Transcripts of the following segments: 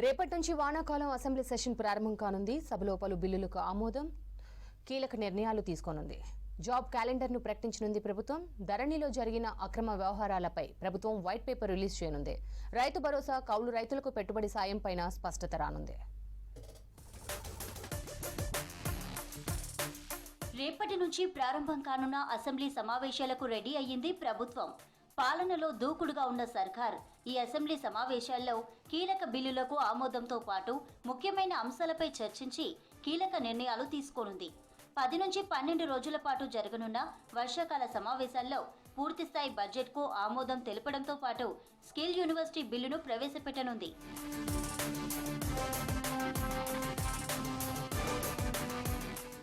రేపటి నుంచి వానాకాలం అసెంబ్లీ సెషన్ ప్రారంభం కానుంది. సభలో పలు బిల్లులకు ఆమోదం, కీలక నిర్ణయాలు తీసుకోనుంది. జాబ్ క్యాలెండర్ను ప్రకటించనుంది ప్రభుత్వం. ధరణిలో జరిగిన అక్రమ వ్యవహారాలపై ప్రభుత్వం వైట్ పేపర్ రిలీజ్ చేయనుంది. రైతు భరోసా, కౌలు రైతులకు పెట్టుబడి సాయం పైన స్పష్టత రానుంది. రేపటి నుంచి ప్రారంభం కానున్న అసెంబ్లీ సమావేశాలకు రెడీ అయ్యింది ప్రభుత్వం. పాలనలో దూకుడుగా ఉన్న సర్కార్ ఈ అసెంబ్లీ సమావేశాల్లో కీలక బిల్లులకు ఆమోదంతో పాటు ముఖ్యమైన అంశాలపై చర్చించి కీలక నిర్ణయాలు తీసుకోనుంది. 10 నుంచి 12 రోజుల పాటు జరగనున్న వర్షాకాల సమావేశాల్లో పూర్తిస్థాయి బడ్జెట్కు ఆమోదం తెలపడంతో పాటు స్కిల్ యూనివర్సిటీ బిల్లును ప్రవేశపెట్టనుంది.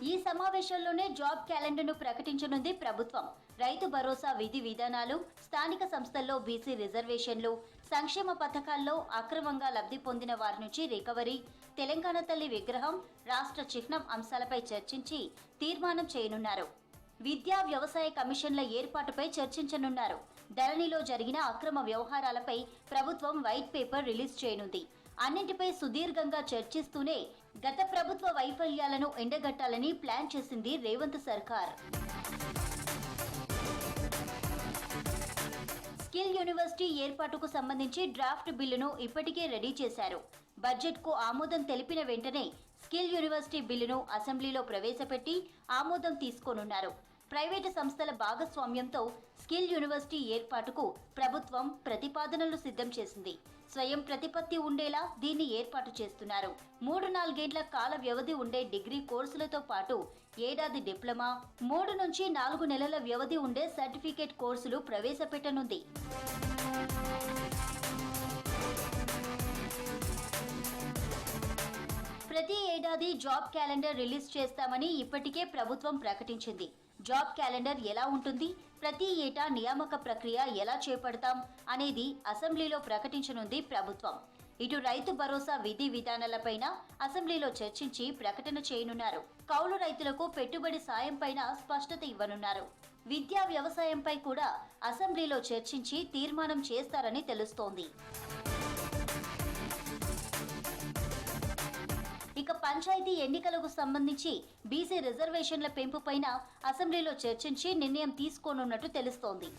ఈ సమావేశంలోనే జాబ్ క్యాలెండర్ను ప్రకటించనుంది ప్రభుత్వం. రైతు భరోసా విధి విధానాలు, స్థానిక సంస్థల్లో బీసీ రిజర్వేషన్లు, సంక్షేమ పథకాల్లో అక్రమంగా లబ్ధి పొందిన వారి నుంచి రికవరీ, తెలంగాణ తల్లి విగ్రహం, రాష్ట్ర చిహ్నం అంశాలపై చర్చించి తీర్మానం చేయనున్నారు. విద్యా వ్యవసాయ కమిషన్ల ఏర్పాటుపై చర్చించనున్నారు. ధరణిలో జరిగిన అక్రమ వ్యవహారాలపై ప్రభుత్వం వైట్ పేపర్ రిలీజ్ చేయనుంది. అన్నింటిపై సుదీర్ఘంగా చర్చిస్తూనే గత ప్రభుత్వ వైఫల్యాలను ఎండగట్టాలని ప్లాన్ చేసింది రేవంత్ సర్కార్. స్కిల్ యూనివర్సిటీ ఏర్పాటుకు సంబంధించి డ్రాఫ్ట్ బిల్లును ఇప్పటికే రెడీ చేశారు. బడ్జెట్కు ఆమోదం తెలిపిన వెంటనే స్కిల్ యూనివర్సిటీ బిల్లును అసెంబ్లీలో ప్రవేశపెట్టి ఆమోదం తీసుకోనున్నారు. ప్రైవేటు సంస్థల భాగస్వామ్యంతో స్కిల్ యూనివర్సిటీ ఏర్పాటుకు ప్రభుత్వం ప్రతిపాదనలు సిద్ధం చేసింది. స్వయం ప్రతిపత్తి ఉండేలా దీన్ని ఏర్పాటు చేస్తున్నారు. 3-4 కాల వ్యవధి ఉండే డిగ్రీ కోర్సులతో పాటు ఏడాది డిప్లొమా, 3 నుంచి 4 నెలల వ్యవధి ఉండే సర్టిఫికేట్ కోర్సులు ప్రవేశపెట్టనుంది. ప్రతి ఏడాది జాబ్ క్యాలెండర్ రిలీజ్ చేస్తామని ఇప్పటికే ప్రభుత్వం ప్రకటించింది. జాబ్ క్యాలెండర్ ఎలా ఉంటుంది, ప్రతి ఏటా నియామక ప్రక్రియ ఎలా చేపడతాం అనేది అసెంబ్లీలో ప్రకటించనుంది ప్రభుత్వం. ఇటు రైతు భరోసా విధి విధానాలపైన అసెంబ్లీలో చర్చించి ప్రకటన చేయనున్నారు. కౌలు రైతులకు పెట్టుబడి సాయం పైన స్పష్టత ఇవ్వనున్నారు. విద్యా వ్యవసాయంపై కూడా అసెంబ్లీలో చర్చించి తీర్మానం చేస్తారని తెలుస్తోంది. ఇక పంచాయతీ ఎన్నికలకు సంబంధించి బీసీ రిజర్వేషన్ల పెంపు పైన అసెంబ్లీలో చర్చించి నిర్ణయం తీసుకోనున్నట్టు తెలుస్తోంది.